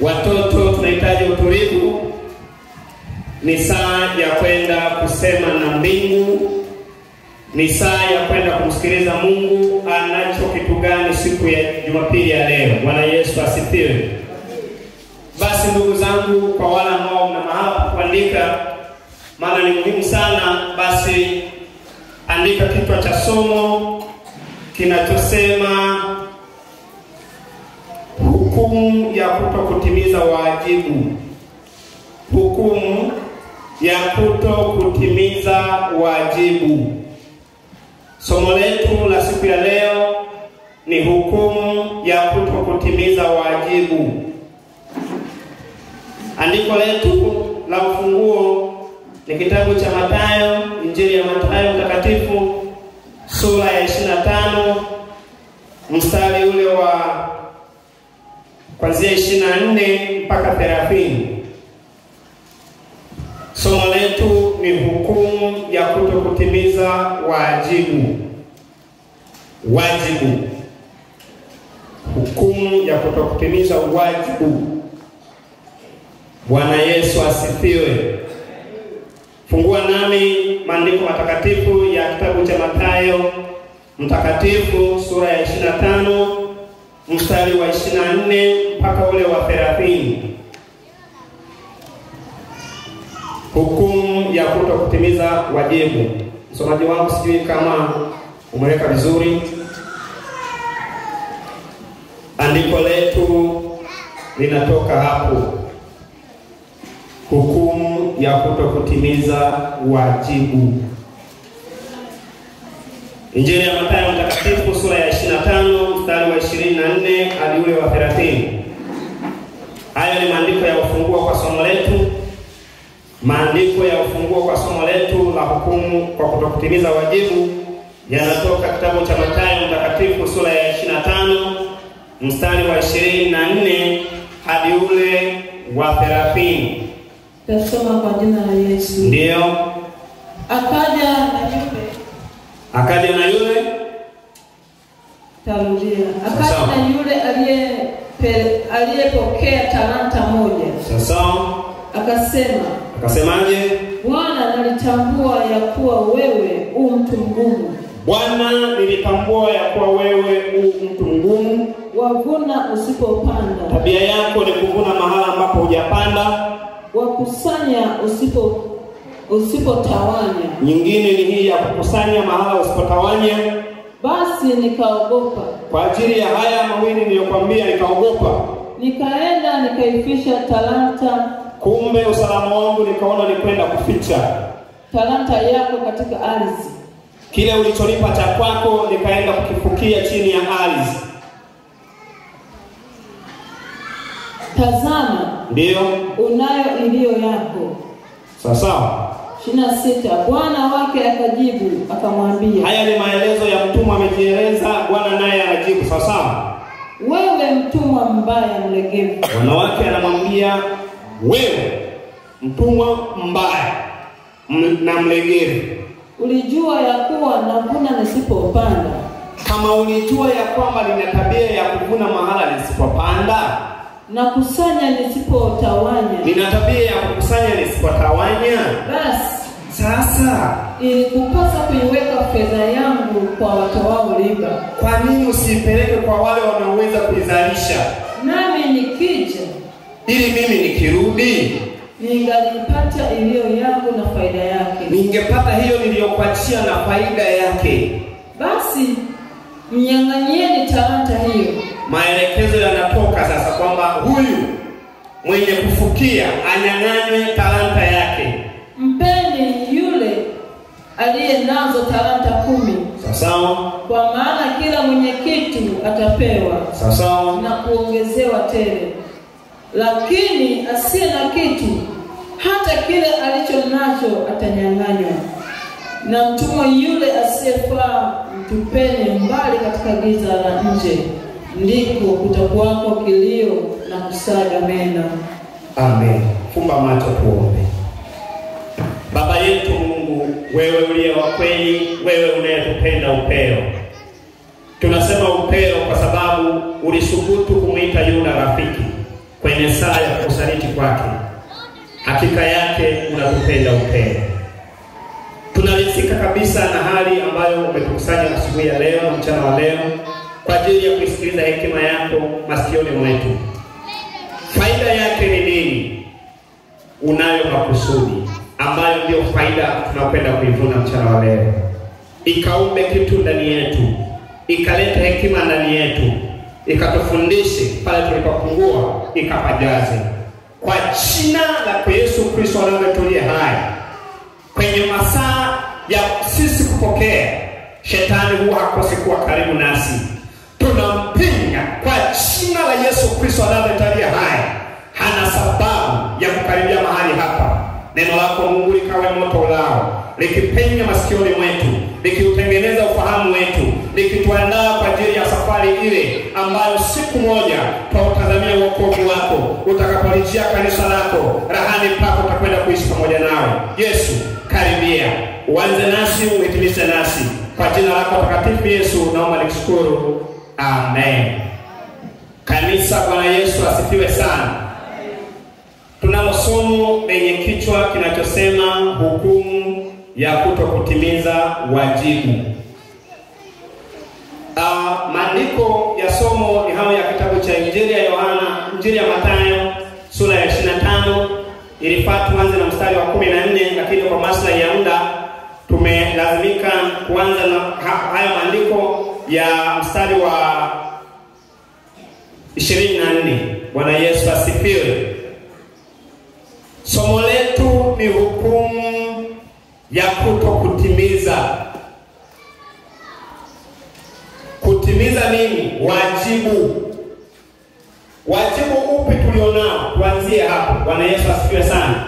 Watoto tunahitaji utulivu. Ni saa ya kwenda kusema na mbingu. Ni saa ya kwenda kumsikiliza Mungu anacho kitu gani siku ya Jumapili ya leo. Bwana Yesu asifiwe. Basi ndugu zangu, kwa wale ambao mna mahali kuandika, maana ni muhimu sana, basi andika kichwa cha somo kinachosema hukumu ya kutokutimiza wajibu. Hukumu ya kutokutimiza wajibu. Somo letu la siku ya leo ni hukumu ya kutokutimiza wajibu. Andiko letu la ufunguo ni kitabu cha Mathayo, Injili ya Mathayo mtakatifu sura ya 25 mstari ule wa kuanzia 24 mpaka 30. Somo letu ni hukumu ya kutokutimiza wajibu. Wajibu. Hukumu ya kutokutimiza wajibu. Bwana Yesu asifiwe. Fungua nami maandiko matakatifu ya kitabu cha Mathayo mtakatifu sura ya 25 mstari wa 24 mpaka ule wa 30. Hukumu ya kutokutimiza wajibu. Msomaji wangu sijui kama umeweka vizuri. Andiko letu linatoka hapo. Hukumu ya kutokutimiza wajibu. Injili ya Mathayo mtakatifu sura ya 25 mstari wa 24 hadi ule wa 30. Hayo ni maandiko ya ufunguo kwa somo letu. Maandiko ya ufunguo kwa somo letu la hukumu kwa kutokutimiza wajibu yanatoka kitabu cha Mathayo mtakatifu sura ya 25 mstari wa 24 hadi ule wa 30. Tasoma kwa jina la Yesu. Ndio. Akaja na yule tarudia. Akaja na yule aliyepokea talanta moja. Sasa akasemaje? Bwana, nalitambua ya kuwa wewe u mtu mgumu. Bwana, nilitambua ya kuwa wewe u mtu mgumu. Wavuna usipopanda. Tabia yako ni kuvuna mahala ambapo hujapanda. Wakusanya usipotawanya. Nyingine ni hii ya kukusanya mahala usipotawanya. Basi nikaogopa. Kwa ajili ya haya mawili niliyokuambia nikaogopa. Nikaenda nikaifisha talanta. Kumbe usalama wangu nikaona ni kwenda kuficha talanta yako katika ardhi. Kile ulicholipa cha kwako nikaenda kukifukia chini ya ardhi. Tazama, ndio unayo iliyo yako. Sawa. 26. Bwana wake akajibu akamwambia. Haya ni maelezo ya mtumwa amejieleza, Bwana naye anajibu. Sawa. Wewe mtumwa mbaya mlegevu. Bwana wake anamwambia, wewe mtumwa mbaya na mlegevu. Ulijua ya kuwa navuna nisipopanda. Kama ulijua ya kwamba nina tabia ya kuvuna mahala nisipopanda, na kusanya nisipotawanya. Nina tabia ya kukusanya nisipotawanya. Basi sasa ilikupasa kuiweka fedha yangu kwa watoao riba. Kwa nini usipeleke kwa wale wanaoweza kuizalisha? Nami nikija, ili mimi nikirudi ningalipata iliyo yangu na faida yake. Ningepata hiyo niliyokuachia na faida yake. Basi mnyang'anyeni talanta hiyo. Maelekezo yanatoka sasa kwamba huyu mwenye kufukia anyang'anywe talanta yake. Mpeni yule aliye nazo talanta 10. Sawa. Kwa maana kila mwenye kitu atapewa. Sawa. Na kuongezewa tele. Lakini asiye na kitu, hata kile alicho nacho atanyang'anywa. Na mtumwa yule asiyefaa mtupeni mbali katika giza la nje. Ndiko kutakuwako kilio na kusaga meno. Amen. Fumba macho tuombe. Baba yetu Mungu, wewe uliye wa kweli, wewe unayetupenda upeo. Tunasema upeo kwa sababu ulisubutu kumuita Yuda rafiki. kwenye saa ya kusaliti kwake. Hakika yake unatupenda upendo. Tunalisika kabisa na hali ambayo umetukusanya asubuhi ya leo na mchana wa leo kwa ajili ya kusikiliza hekima yako masikioni mwetu. Faida yake ni nini? Unayo makusudi ambayo ndio faida tunapenda kuivuna mchana wa leo. Ikaumbe kitu ndani yetu, ikaleta hekima ndani yetu, ikatufundishe pale tulipopungua, ikapajaze. Kwa jina la Yesu Kristo anayetulia hai, kwenye masaa ya sisi kupokea, shetani huwa hakosi kuwa karibu nasi. Tunampinga kwa jina la Yesu Kristo anayetulia hai. Hana sababu ya kukaribia mahali hapa. Neno lako Mungu likawe moto ulao, likipenya masikioni mwetu, likiutengeneza ufahamu wetu, likituandaa kwa ajili ya safari ile ambayo siku moja tutautazamia wokovu wako utakapolijia kanisa lako. Rahani pako utakwenda kuishi pamoja nawe. Yesu, karibia. Uanze nasi, uhitimishe nasi. Kwa jina lako takatifu Yesu naomba nikushukuru. Amen. Kanisa, Bwana Yesu asifiwe sana. Tunalo somo lenye kichwa kinachosema hukumu ya kutokutimiza wajibu. Maandiko ya somo ni hayo ya kitabu cha Injili ya Yohana, Injili ya Mathayo sura ya 25. Ilifaa tuanze na mstari wa 14, lakini kwa maslahi ya muda tumelazimika kuanza na haya maandiko ya mstari wa 24. Bwana Yesu asifiwe. Somo letu ni hukumu ya kutokutimiza. Kutimiza nini? Wajibu. Wajibu upi tulionao? Tuanzie hapo. Bwana Yesu asifiwe sana.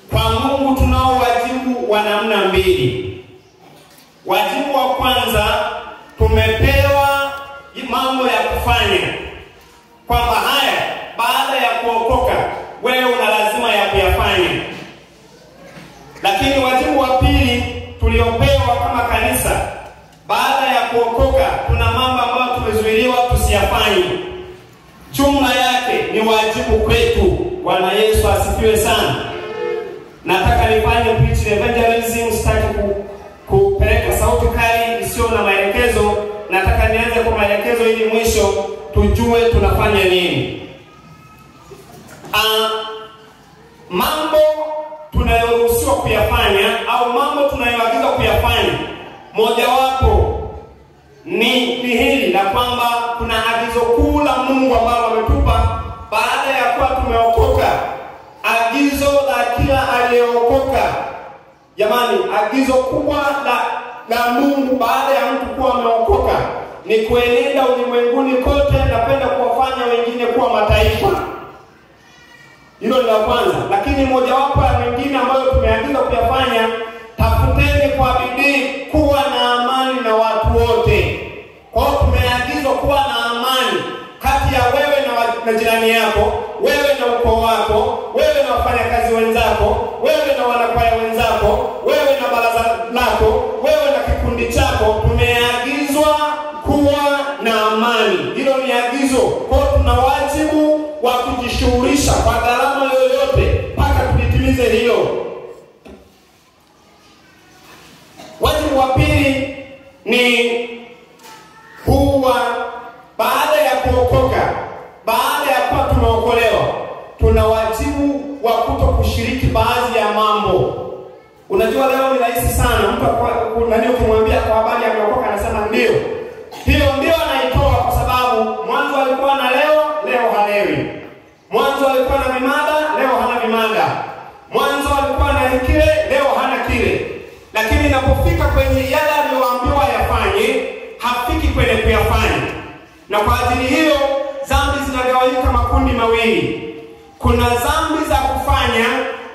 Kwa Mungu tunao wajibu wa namna mbili. Wajibu wa kwanza, tumepewa mambo ya kufanya, kwamba haya baada ya kuokoka wewe una lazima ya kuyafanya. Lakini wajibu wa pili tuliopewa kama kanisa, baada ya kuokoka kuna mambo ambayo tumezuiliwa tusiyafanye. Jumla yake ni wajibu kwetu. Bwana Yesu asifiwe sana. Nataka nifanye preach evangelism, sitaki kupeleka sauti kali isiyo na maelekezo. Nataka nianze kwa maelekezo ili mwisho tujue tunafanya nini. Mambo tunayoruhusiwa kuyafanya au mambo tunayoagizwa kuyafanya, mojawapo ni hili la kwamba kuna agizo kuu la Mungu ambalo ametupa baada ya kuwa tumeokoka. Agizo la kila aliyeokoka. Jamani, agizo kubwa la Mungu baada ya mtu kuwa ameokoka ni kuenenda ulimwenguni kote na kwenda kuwafanya wengine kuwa mataifa. Hilo ni la kwanza. Lakini mojawapo ya mengine ambayo tumeagizwa kuyafanya, tafuteni kwa bidii kuwa na amani na watu wote. Kwa hiyo tumeagizwa kuwa na amani kati ya wewe na jirani yako, wewe na ukoo wako, wewe na wafanyakazi wenzako, wewe na wanakwaya wenzako, wewe na baraza lako, wewe na kikundi chako. Tumeagizwa kuwa na amani. Hilo ni agizo. Kwa hiyo tuna wajibu wa kujishughulisha kwa gharama yoyote mpaka tulitimize hilo. Wajibu wa pili ni huwa baada ya kuokoka, baada ya kuwa tumeokolewa, tuna wajibu wa kutokushiriki baadhi ya mambo. Unajua leo ni rahisi sana mtu kumwambia kwa habari ya kuokoka anasema ndio. Hiyo ndio anaitoa kwa sababu mwanzo alikuwa na leo halewi. Mwanzo alikuwa na mimada, leo hana mimada. Mwanzo alikuwa na kile, leo hana kile. Lakini inapofika kwenye yale aliyoambiwa yafanye, hafiki kwenye kuyafanya. Na kwa ajili hiyo dhambi zinagawanyika makundi mawili. Kuna dhambi za kufanya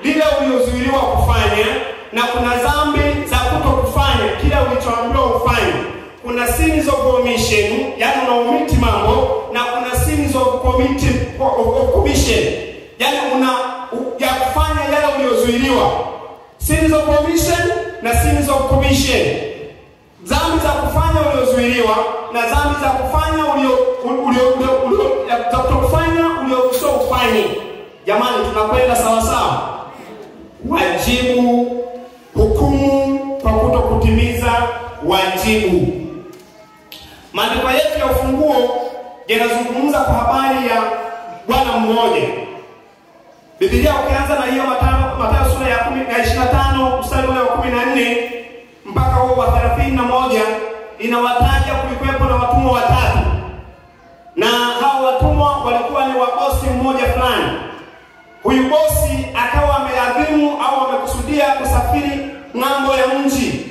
lile uliyozuiliwa kufanya, na kuna dhambi za kutokufanya kile ulichoambiwa ufanye. Kuna sins of omission, yani unaomiti mambo, na kuna sins of commission, yani ya kufanya yale uliyozuiliwa. Sins of omission na sins of commission. Dhambi za kufanya uliozuiliwa na dhambi za kufanya ulioruhusiwa kufanya. Jamani, tunakwenda sawa sawa? Wajibu, hukumu kwa kutokutimiza wajibu. Maandiko yetu ya ufunguo yanazungumza kwa habari ya bwana mmoja. Biblia ukianza na hiyo Mathayo sura ya 25 mstari wa 14 mpaka huo wa 31 inawataja kulikuwepo na watumwa watatu. Na hao watumwa walikuwa ni wa bosi mmoja fulani. Huyu bosi akawa ameadhimu au amekusudia kusafiri ng'ambo ya mji.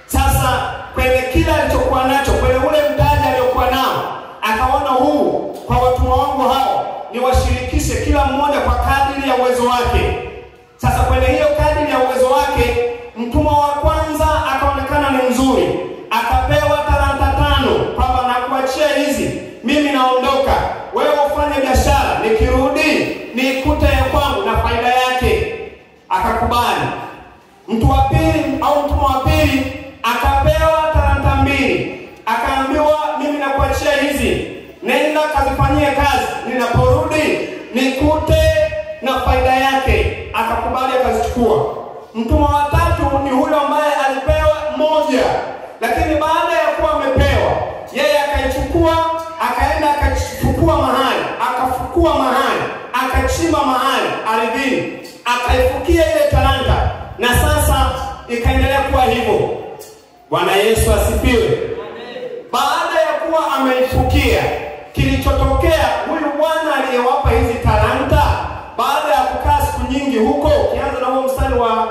Sasa kwenye kila alichokuwa nacho, kwenye ule mtaji aliokuwa nao, akaona huu kwa watumwa wangu hao ni washirikishe kila mmoja kwa kadiri ya uwezo wake. Sasa kwenye hiyo kadiri ya uwezo wake, mtumwa wa kwanza akaonekana ni mzuri, akapewa talanta 5 kwamba nakuachia hizi, mimi naondoka, wewe ufanye biashara, nikirudi nikute ya kwangu na faida yake. Akakubali. Mtu wa pili au mtumwa wa pili akapewa talanta 2, akaambiwa mimi nakuachia hizi, nenda kazifanyie kazi, ninaporudi nikute na faida yake. Akakubali, akazichukua. Mtumwa wa tatu ni huyo ambaye alipewa 1, lakini baada ya kuwa amepewa, yeye akaichukua, akaenda akachukua mahali, akafukua mahali, akachimba mahali ardhini, akaifukia ile talanta, na sasa ikaendelea kuwa hivyo. Bwana Yesu asifiwe. Baada ya kuwa ameifukia, kilichotokea, huyu bwana aliyewapa hizi talanta, baada ya kukaa siku nyingi huko, kianza na huo mstari wa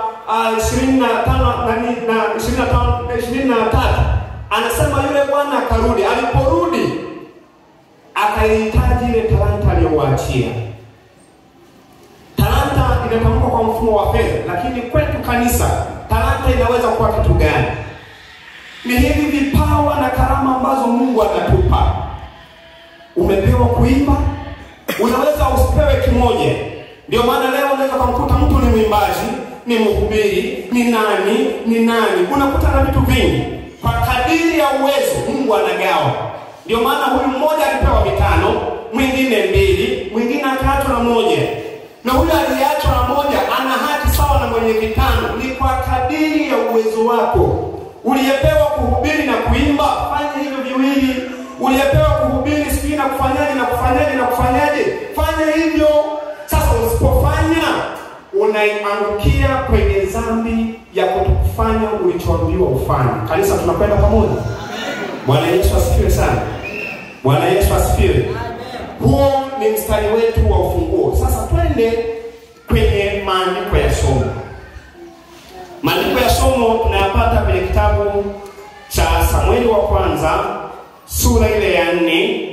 23, anasema yule bwana akarudi. Aliporudi, akaihitaji ile talanta aliyowaachia. Talanta inatamkwa kwa mfumo wa fedha, lakini kwetu kanisa, talanta inaweza kuwa kitu gani? Ni hivi vipawa na karama ambazo Mungu anatupa. Umepewa kuimba, unaweza usipewe kimoja. Ndio maana leo unaweza kumkuta mtu ni mwimbaji, ni mhubiri, ni nani, unakuta na vitu vingi. Kwa kadiri ya uwezo Mungu anagawa. Ndio maana huyu mmoja alipewa 5, mwingine 2, mwingine akaachwa na 1. Na huyu aliyeachwa na 1 ana haki sawa na mwenye 5. Ni kwa kadiri ya uwezo wako. Uliyepewa kuhubiri na kuimba, fanya hivyo viwili. Uliyepewa kuhubiri sijui na kufanyaje, fanya hivyo. Sasa usipofanya, unaiangukia kwenye dhambi ya kutokufanya ulichoambiwa ufanye. Kanisa, tunakwenda pamoja? Bwana Yesu asifiwe sana. Bwana Yesu asifiwe. Huo ni mstari wetu wa ufunguo. Sasa twende kwenye maandiko ya somo. Maandiko ya somo tunayapata kwenye kitabu cha Samueli wa kwanza sura ile ya 4.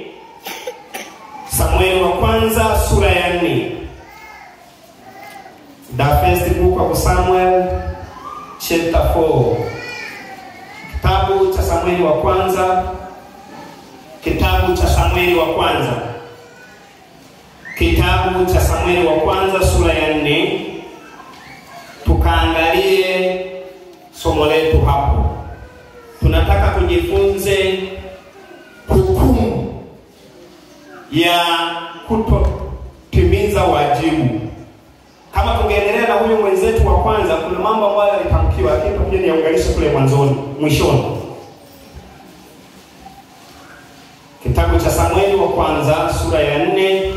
Samueli wa kwanza sura ya 4. The first book of Samuel chapter 4. Kitabu cha Samueli wa kwanza. Kitabu cha Samueli wa kwanza. Kitabu cha Samueli wa kwanza sura ya 4. Tukaangalie somo letu hapo. Tunataka tujifunze hukumu ya kutotimiza wajibu. Kama tungeendelea na huyu mwenzetu wa kwanza, kuna mambo ambayo yalitamkiwa, lakini tuje niunganishe kule mwishoni. Kitabu cha Samueli wa kwanza sura ya 4.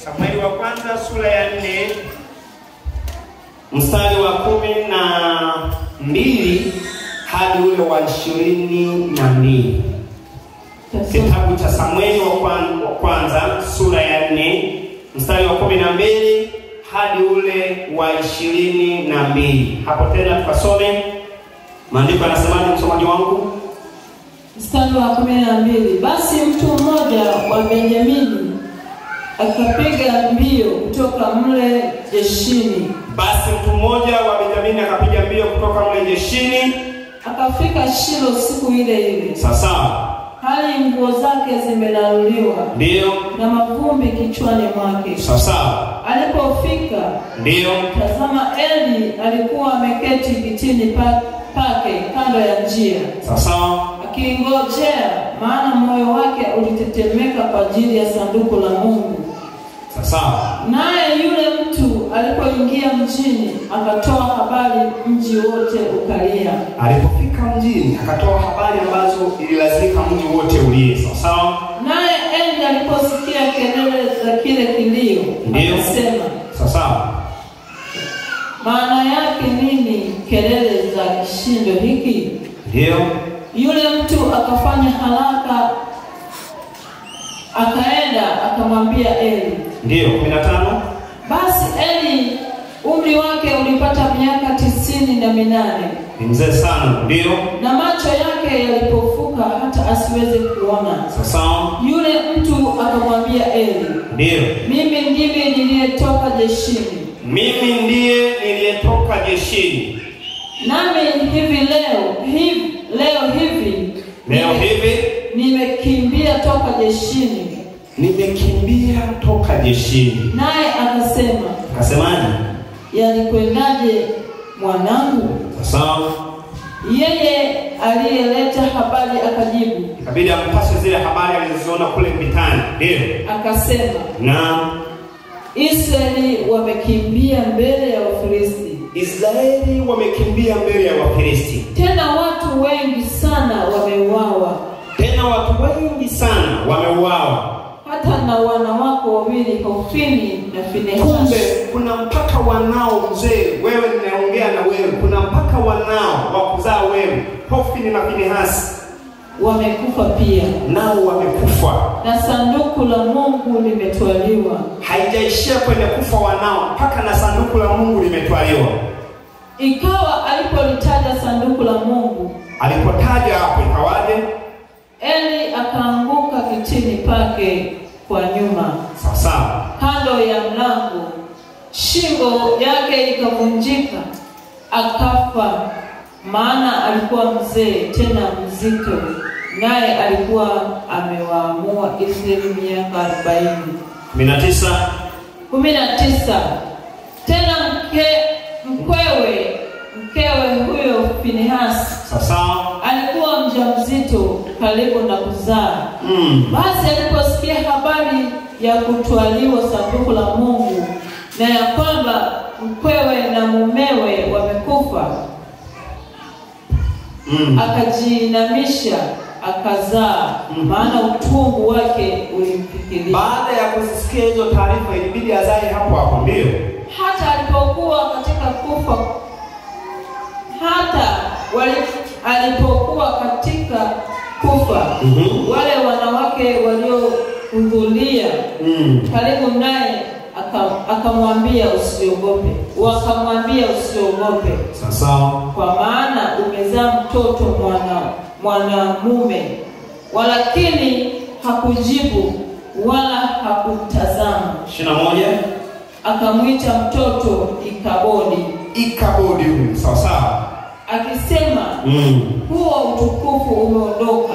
Samueli wa kwanza sura ya 4 mstari wa 12 hadi ule wa 22. Kitabu cha Samueli wa kwanza sura ya 4 mstari wa 12 hadi ule wa 22. Hapo tena tukasome maandiko yanasemaje, msomaji wangu? Mstari wa 12. Basi mtu mmoja wa Benjamini akapiga mbio kutoka mle jeshini. Basi mtu mmoja wa Benjamini akapiga mbio kutoka mle jeshini, akafika Shilo siku ile ile. Sasa Hali nguo zake zimelaluliwa. Ndio. Na mavumbi kichwani mwake. Sasa alipofika, ndio, tazama Eli alikuwa ameketi kitini pake kando ya njia. Sasa akingojea, maana moyo wake ulitetemeka kwa ajili ya sanduku la Mungu. Sasa naye yule mtu alipoingia mjini, akatoa habari, mji wote ukalia. Alipofika mjini akatoa habari ambazo ililazimika mji wote ulie. Sasa naye Eli aliposikia kelele za kile kilio, akasema, sasa maana yake nini kelele za kishindo hiki? Ndio. Yule mtu akafanya haraka, akaenda akamwambia Eli. Ndio. 15. Basi Eli umri wake ulipata miaka 98. Ni mzee sana. Ndio. Na macho yake yalipofuka hata asiweze kuona. Sasa yule mtu akamwambia Eli. Ndio. Mimi ndiye niliyetoka jeshini. Mimi ndiye niliyetoka jeshini. Nami hivi leo hivi nimekimbia toka jeshini. Nimekimbia toka jeshini. Naye akasema. Akasemaje? Yalikwendaje mwanangu? Sasa yeye aliyeleta habari akajibu. Ikabidi ampashe zile habari alizoziona kule vitani. Ndio. Akasema, na Israeli wamekimbia mbele ya Wafilisti. Israeli wamekimbia mbele ya Wafilisti. Tena watu wengi sana wameuawa. Tena watu wengi sana wameuawa. Hata na wanawake wawili, Hofni na Finehasi. Kumbe kuna mpaka wanao mzee, wewe ninaongea na wewe, kuna mpaka wanao wa kuzaa wewe, Hofni na Finehasi, wamekufa pia. Nao wamekufa. Na sanduku la Mungu limetwaliwa. Haijaishia kwenye kufa wanao, mpaka na sanduku la Mungu limetwaliwa. Ikawa alipolitaja sanduku la Mungu, alipotaja hapo ikawaje? Eli akaanguka kitini pake kwa nyuma. Sasa kando ya mlango, shingo yake ikavunjika, akafa, maana alikuwa mzee tena mzito, naye alikuwa amewaamua Israeli miaka 40. 19. Tena mkewe huyo Finehasi sasa alikuwa mjamzito karibu na kuzaa. Basi aliposikia habari ya kutwaliwa sanduku la Mungu na ya kwamba mkwewe na mumewe wamekufa, akajiinamisha akazaa, maana utungu wake ulimfikiria. Baada ya kusikia hizo taarifa ilibidi azae hapo hapo. Ndio. Hata alipokuwa katika kufa, wale wanawake waliohudhuria karibu naye akamwambia usiogope. Wakamwambia usiogope. Sasa kwa maana umezaa mtoto mwanamume. Walakini hakujibu wala hakutazama. 21. Akamwita mtoto Ikabodi huyu. Sasa akisema, huo utukufu umeondoka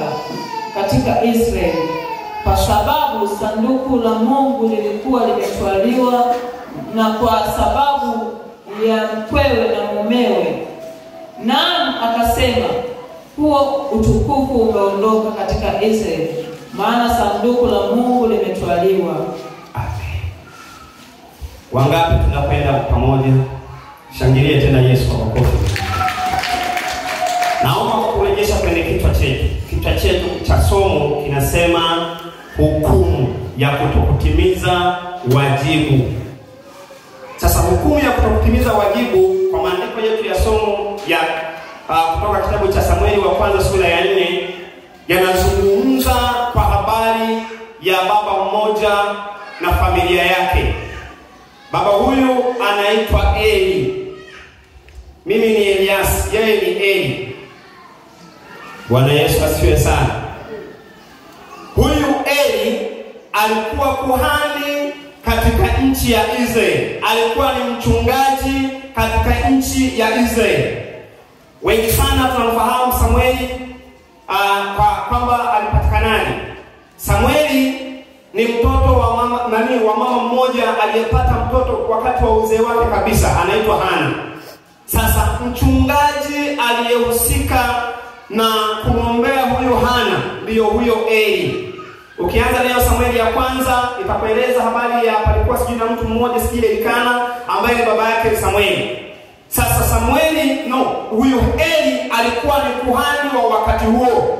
katika Israeli, kwa sababu sanduku la Mungu lilikuwa limetwaliwa, na kwa sababu ya mkwewe na mumewe. Naam, akasema, huo utukufu umeondoka katika Israeli, maana sanduku la Mungu limetwaliwa. Amen. Wangapi tunapenda pamoja? Shangilie tena Yesu kwa makofi. Naomba kurejesha kwenye kichwa chetu. Kichwa chetu cha somo kinasema hukumu ya kutokutimiza wajibu. Sasa hukumu ya kutokutimiza wajibu, kwa maandiko yetu ya somo ya kutoka kitabu cha Samueli wa kwanza sura ya 4, yanazungumza kwa habari ya baba mmoja na familia yake. Baba huyu anaitwa Eli. Mimi ni Elias, yeye ni Eli. Bwana Yesu asifiwe sana. Huyu Eli alikuwa kuhani katika nchi ya Israeli. Alikuwa ni mchungaji katika nchi ya Israeli. Wengi sana tunamfahamu Samueli kwamba alipatikanaje. Samueli ni mtoto wa mama mmoja aliyepata mtoto wakati wa uzee wake kabisa, anaitwa Hana. Sasa mchungaji aliyehusika na kumwombea huyo Hana ndio huyo Eli. Ukianza leo Samueli ya kwanza itakueleza habari ya palikuwa sijui na mtu mmoja sijui Elikana ambaye ni baba yake Samueli. Sasa huyo Eli alikuwa ni kuhani wa wakati huo.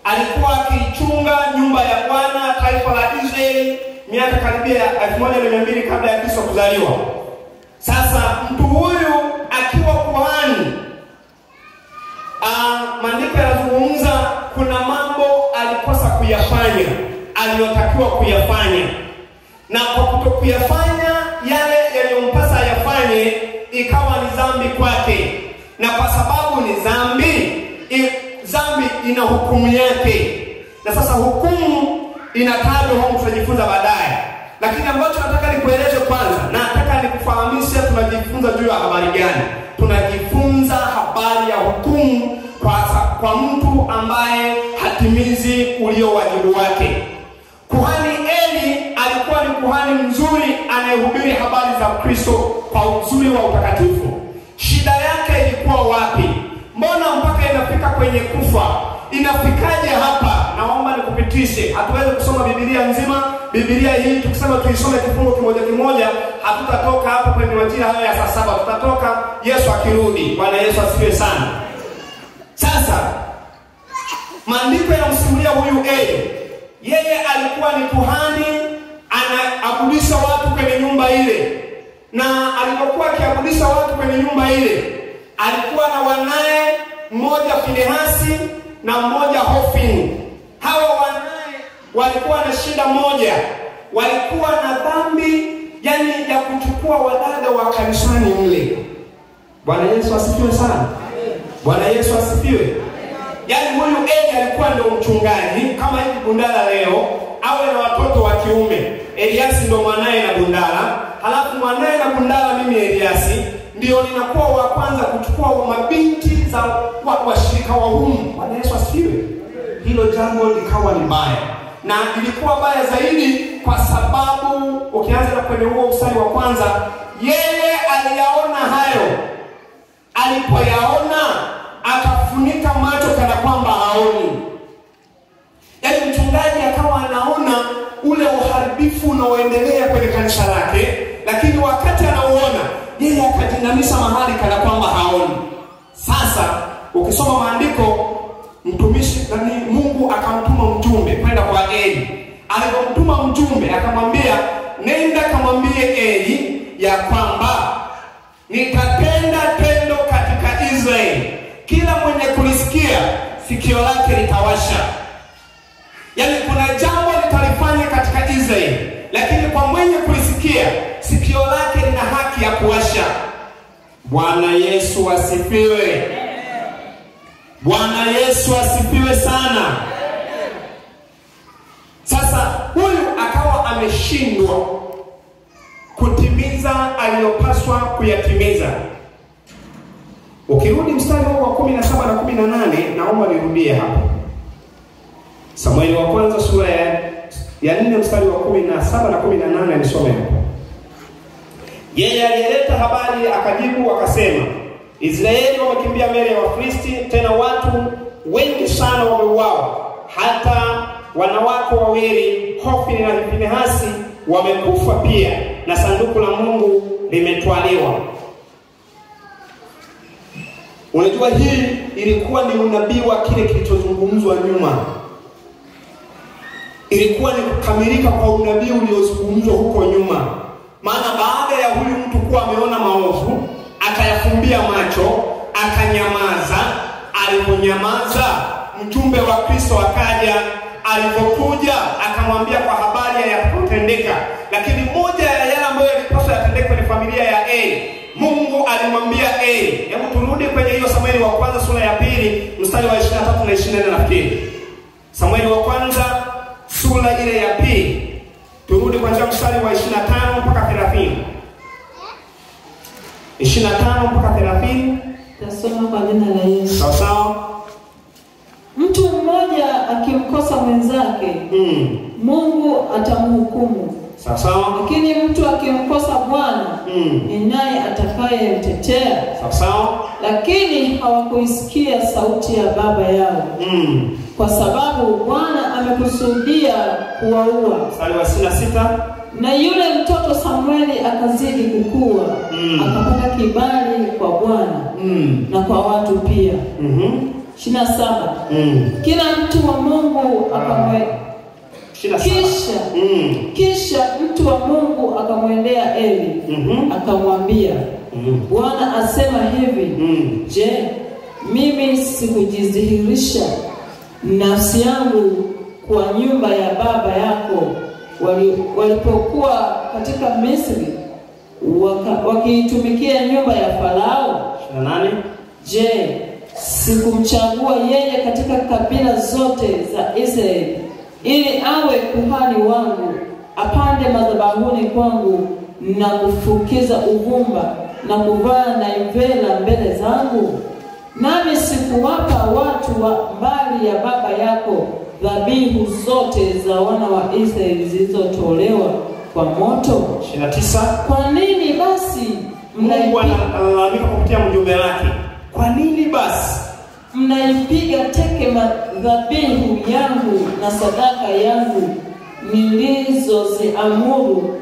Alikuwa akichunga nyumba ya Bwana, taifa la Israeli, miaka karibia 1200 kabla ya Kristo kuzaliwa. Sasa mtu huyu akiwa kuhani, maandiko yanazungumza kuna mambo alikosa kuyafanya, aliyotakiwa kuyafanya. Na kwa kutokuyafanya yale yaliyompasa yafanye, ikawa ni dhambi kwake. Na kwa sababu ni dhambi ina hukumu yake. Na sasa hukumu inatajwa huko, tutajifunza baadaye. Lakini ambacho nataka nikueleze kwanza, nataka nikufahamishe tunajifunza juu ya habari gani. Tunajifunza habari ya hukumu kwa mtu ambaye hatimizi ulio wajibu wake. Kuhani Eli alikuwa ni kuhani mzuri anayehubiri habari za Kristo kwa uzuri wa utakatifu. Shida yake ilikuwa wapi? Mbona mpaka inafika kwenye kufa? Inafikaje hapa? Naomba nikupitishe. Hatuwezi kusoma Biblia nzima. Biblia hii tukisema tuisome kifungu kimoja, hatutatoka hapa kwenye majira hayo ya saa 7. Tutatoka Yesu akirudi. Bwana Yesu asifiwe sana. Sasa maandiko yanamsimulia huyu Eli. Yeye alikuwa ni kuhani, anaabudisha watu kwenye nyumba ile. Na alipokuwa akiabudisha watu kwenye nyumba ile, alikuwa na wanae, mmoja Finehasi na mmoja Hofni. Hawa wanae walikuwa na shida moja. Walikuwa na dhambi, yani ya kuchukua wadada wa kanisani mle. Bwana Yesu asifiwe sana. Bwana Yesu asifiwe. Yaani huyu Eli alikuwa ndio mchungaji kama hivi Bundala leo, awe na watoto wa kiume. Eliasi ndio mwanae na Bundala, halafu mwanae na Bundala mimi Eliasi ndio ninakuwa wa kwanza kuchukua wa mabinti za washirika wa humu. Bwana Yesu asifiwe. Hilo jambo likawa ni baya. Na ilikuwa baya zaidi kwa sababu ukianza kwenye huo mstari wa kwanza, yeye aliyaona hayo. Alipoyaona akafunika macho kana kwamba haoni. Yaani mchungaji akawa anaona ule uharibifu unaoendelea kwenye kanisa lake, lakini wakati anauona yeye akajinamisha mahali kana kwamba haoni. Sasa ukisoma maandiko, mtumishi Mungu akamtuma mjumbe kwenda kwa Eli. Alipomtuma mjumbe akamwambia, nenda kamwambie Eli ya kwamba nitatenda tendo katika Israeli, kila mwenye kulisikia sikio lake litawasha. Yaani kuna jambo litalifanya katika Israeli, lakini kwa mwenye kulisikia sikio lake lina haki ya kuwasha. Bwana Yesu asifiwe. Bwana Yesu asifiwe sana. Sasa huyu akawa ameshindwa kutimiza aliyopaswa kuyatimiza. Ukirudi mstari wa 17 na 18, naomba nirudie hapo. Samueli wa kwanza sura ya 4 mstari wa 17 na 18 nisome hapo. Yeye aliyeleta habari akajibu akasema, Israeli wamekimbia mbele ya Wafilisti, tena watu wengi sana wameuawa, hata wanawake wawili Hofni na Finehasi wamekufa pia, na sanduku la Mungu limetwaliwa. Unajua hii ilikuwa ni unabii wa kile kilichozungumzwa nyuma. Ilikuwa ni kukamilika kwa unabii uliozungumzwa huko nyuma. Maana baada ya huyu mtu kuwa ameona maovu, akayafumbia macho, akanyamaza. Aliponyamaza, mjumbe wa Kristo akaja. Alipokuja akamwambia kwa habari ya kutendeka. Lakini moja ya yale ambayo yalipaswa yatendeke kwenye familia ya Eli, Mungu alimwambia Eli. Hebu turudi kwenye hiyo Samueli wa kwanza sura ya 2 mstari wa 23 na 24 nafikiri. Samueli wa kwanza sura ile ya 2. Turudi kuanzia mstari wa 25 mpaka 30. 25 mpaka 30. Tasoma kwa jina la Yesu. atamhukumu. Sawa. Lakini mtu akimkosa Bwana, ni naye atakayemtetea. Sawa. Lakini hawakuisikia sauti ya baba yao. Kwa sababu Bwana amekusudia kuwaua. Mstari wa 26. Na yule mtoto Samueli akazidi kukua, akapata kibali kwa Bwana na kwa watu pia. 27. Kila mtu wa Mungu kisha mtu wa Mungu akamwendea Eli, akamwambia, Bwana asema hivi, je, mimi sikujidhihirisha nafsi yangu kwa nyumba ya baba yako walipokuwa katika Misri wakiitumikia nyumba ya Farao? 28. Je, sikumchagua yeye katika kabila zote za Israeli ili awe kuhani wangu, apande madhabahuni kwangu na kufukiza uvumba na kuvaa naivela mbele zangu? Nami sikuwapa watu wa mbali ya baba yako dhabihu zote za wana wa Israeli zilizotolewa kwa moto? 29. Kwa nini basi Mungu analalamika kupitia mjumbe wake? Kwa nini basi mnaipiga teke madhabihu yangu na sadaka yangu nilizoziamuru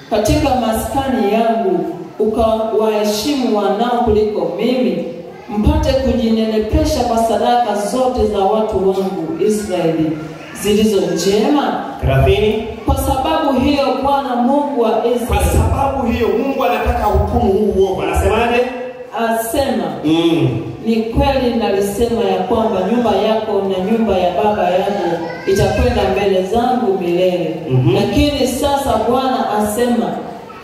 katika maskani yangu, ukawaheshimu wanao kuliko mimi, mpate kujinenepesha kwa sadaka zote za watu wangu Israeli zilizo njema? 30. Kwa sababu hiyo Bwana Mungu wa Israeli, kwa sababu hiyo Mungu anataka hukumu huu uovu. Anasemaje? Asema, ni kweli nalisema ya kwamba nyumba yako na nyumba ya baba yako itakwenda mbele zangu milele. Lakini sasa Bwana asema,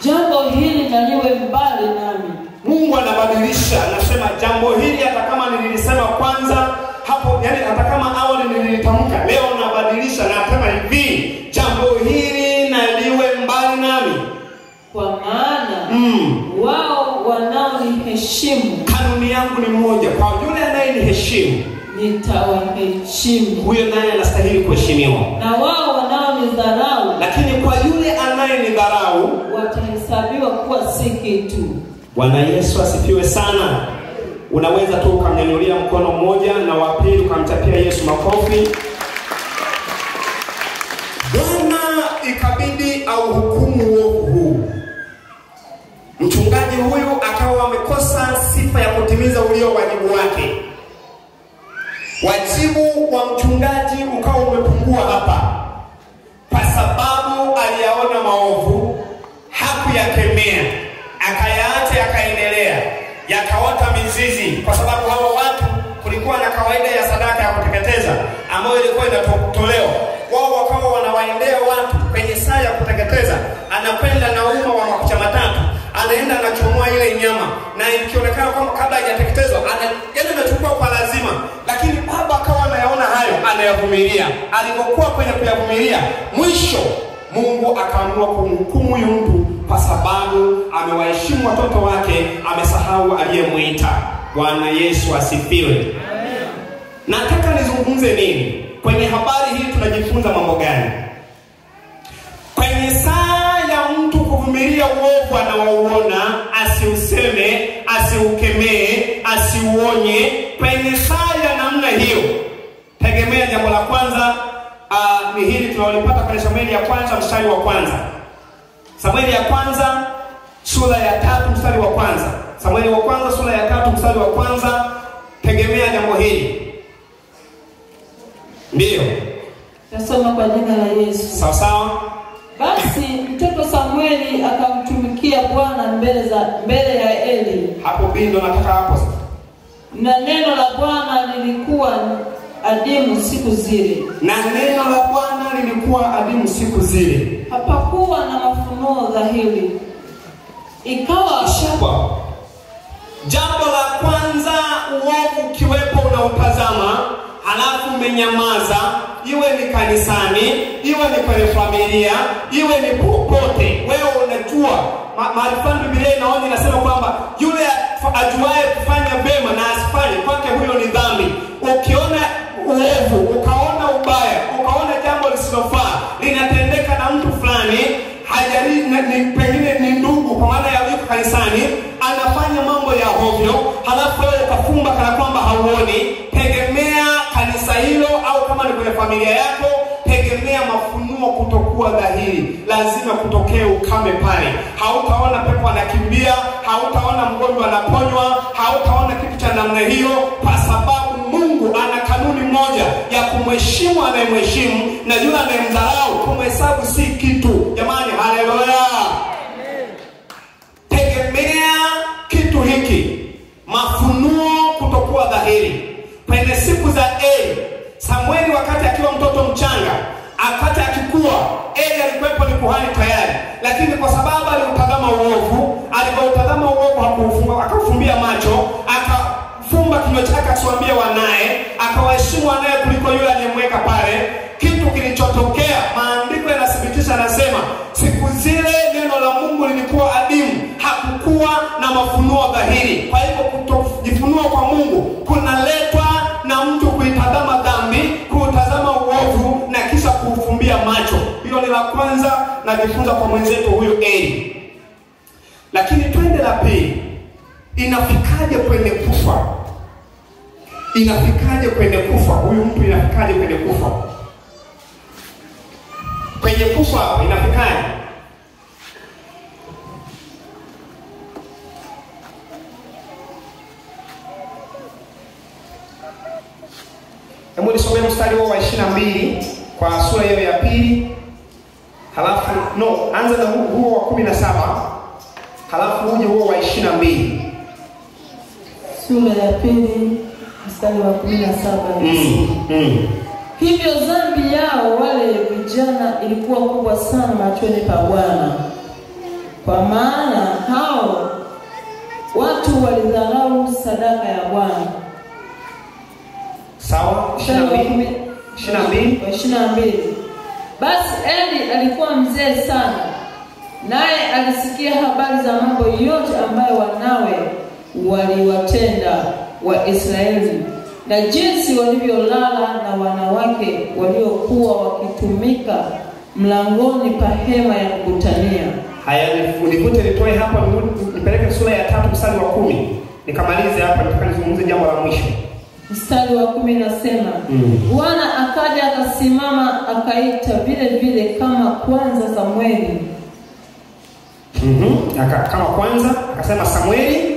jambo hili na liwe mbali nami. Mungu anabadilisha, anasema jambo hili hata kama nilisema kwanza hapo, yani hata kama awali nilitamka, leo nabadilisha na nasema hivi, jambo hili na liwe mbali nami. Kwa maana wao wanaoniheshimu, kanuni yangu ni moja, kwa yule anayeniheshimu nitawaheshimu, huyo naye anastahili kuheshimiwa. Na wao wanaonidharau, lakini kwa yule anayenidharau watahesabiwa kuwa si kitu. Bwana Yesu asifiwe sana. Unaweza tu ukamnyanyulia mkono mmoja na wa pili ukamchapia Yesu makofi. Bwana ikabidi au hukumu huu. Mchungaji huyu akawa amekosa sifa ya kutimiza ulio wajibu wake. Wajibu wa mchungaji ukawa umepungua hapa, kwa sababu aliyaona maovu, hakuyakemea, akayaacha yakaendelea, yakaota mizizi. Kwa sababu hawa watu kulikuwa na kawaida ya sadaka ya kuteketeza ambayo ilikuwa inatolewa. Wao wakawa wanawaendea watu kwenye saa ya kuteketeza, anakwenda na uma wa makucha matatu, anaenda anachomoa ile nyama, na ikionekana kwamba kabla hajateketezwa anachukua kwa lazima. Lakini baba akawa anayaona hayo, anayavumilia. Alipokuwa kwenye kuyavumilia, mwisho Mungu akaamua kumhukumu huyu mtu kwa sababu amewaheshimu watoto wake, amesahau aliyemuita. Bwana Yesu asifiwe. Amen. Nataka nizungumze nini? Kwenye habari hii tunajifunza mambo gani? Kwenye saa ya mtu kuvumilia uovu anaouona, asiuseme, asiukemee, asiuonye, kwenye saa ya namna hiyo, tegemea jambo la kwanza ni hili tunalipata kwenye Samueli ya kwanza mstari wa kwanza. Samueli ya kwanza sura ya 3 mstari wa kwanza. Samueli wa kwanza sura ya 3 mstari wa kwanza. Tegemea jambo hili. Ndio. Nasoma kwa jina la Yesu. Sawa sawa. Basi mtoto Samueli akamtumikia Bwana mbele ya Eli. Hapo bindo nataka hapo sasa. Na neno la Bwana lilikuwa adimu siku zile. Na neno la Bwana lilikuwa adimu siku zile. Hapakuwa na mafunuo dhahiri. Ikawa shaba. Jambo la kwanza, uovu kiwepo unautazama, halafu umenyamaza, iwe ni kanisani, iwe ni kwenye familia, iwe ni popote. Wewe unajua maarifa Biblia inaona inasema kwamba yule ajuaye kufanya vema na asifanye, kwake huyo ni dhambi. Ukiona uovu, ukaona ubaya, ukaona jambo lisilofaa linatendeka na mtu pengine ni ndugu kwa maana ya yuko kanisani, anafanya mambo ya hovyo, halafu wewe ukafumba kana kwamba hauoni, tegemea kanisa hilo, au kama ni kwenye familia yako, tegemea mafunuo kutokuwa dhahiri. Lazima kutokee ukame pale. Hautaona pepo anakimbia, hautaona mgonjwa anaponywa, hautaona kitu cha namna hiyo, kwa sababu Mungu ana kanuni moja ya kumheshimu anayemheshimu na yule anayemdharau kumhesabu si kitu. Jamani, haleluya. Tegemea kitu hiki, mafunuo kutokuwa dhahiri. Kwenye siku za Eli, Samueli wakati akiwa mtoto mchanga, akati akikua, Eli alikuwepo ni kuhani tayari, lakini kwa sababu aliutazama uovu, alipoutazama uovu akafumbia macho, akafumba kinywa chake asiwaambie wanae, akawaheshimu wanae kuliko yule aliyemweka pale. Kitu kilichotokea, maandiko yanathibitisha, nasema siku zile neno la Mungu lilikuwa adimu, hakukuwa na mafunuo dhahiri. Kwa hivyo kutojifunua kwa Mungu kunaletwa na mtu kuitazama dhambi, kutazama uovu na kisha kuufumbia macho. Hilo ni la kwanza na jifunza kwa mwenzetu huyu Eli. Lakini twende la pili, inafikaje kwenye kufa? Inafikaje kwenye kufa? Huyu mtu inafikaje kwenye kufa? Kwenye kufa hapo inafikaje? Hebu nisome mstari wa 22 kwa sura hiyo ya pili. Halafu anza na huo wa 17. Halafu uje huo wa 22. Sura ya pili mstari wa 17. Hivyo dhambi yao wale vijana ilikuwa kubwa sana machoni pa Bwana, kwa maana hao watu walidharau sadaka ya Bwana. Sawa. 22. Basi Eli alikuwa mzee sana, naye alisikia habari za mambo yote ambayo wanawe waliwatenda wa Israeli, na jinsi walivyolala na wanawake waliokuwa wakitumika mlangoni pa hema ya kukutania. Haya, nivute nitoe hapa, nipeleke sura ya 3 mstari wa 10. Nikamalize hapa, nitakalizungumza jambo la mwisho. Mstari wa 10 nasema, Bwana akaja akasimama akaita vile vile kama kwanza Samueli. Kama kwanza akasema Samueli,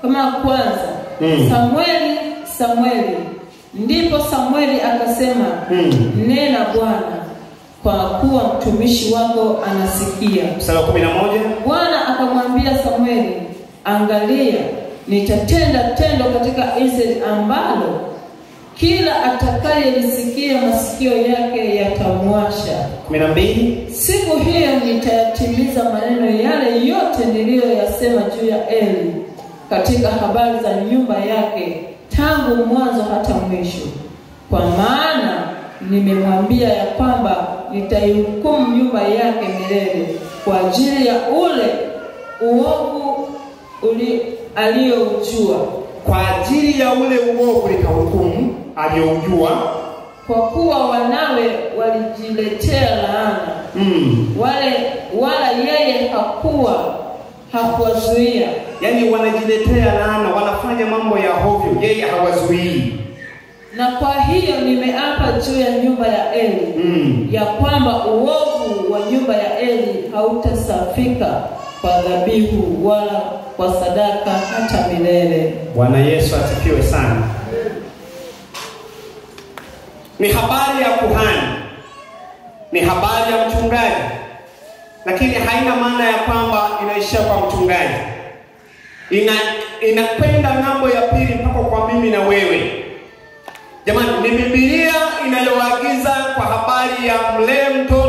kama kwanza Samueli, Samueli. Ndipo Samueli akasema, nena Bwana, kwa kuwa mtumishi wako anasikia. Mstari wa 11. Bwana akamwambia Samueli, angalia, nitatenda tendo katika Israeli ambalo kila atakayelisikia masikio yake yatamwasha. 12. Siku hiyo nitayatimiza maneno yale yote niliyoyasema juu ya Eli katika habari za nyumba yake tangu mwanzo hata mwisho, kwa maana nimemwambia ya kwamba nitaihukumu nyumba yake milele kwa ajili ya ule uovu aliyoujua. Kwa ajili ya ule uovu nitahukumu aliyoujua, kwa kuwa wanawe walijiletea laana. Wala yeye hakuwazuia. Yani wanajiletea laana, wanafanya mambo ya hovyo, yeye hawazuii. Na kwa hiyo nimeapa juu ya nyumba ya Eli ya kwamba uovu wa nyumba ya Eli hautasafika kwa dhabihu wala kwa sadaka hata milele. Bwana Yesu asifiwe sana. Ni habari ya kuhani, ni habari ya mchungaji, lakini haina maana ya kwamba inaishia kwa mchungaji. Inakwenda ngambo ya pili mpaka kwa mimi na wewe. Jamani, ni Biblia inayoagiza kwa habari ya mlee mtoto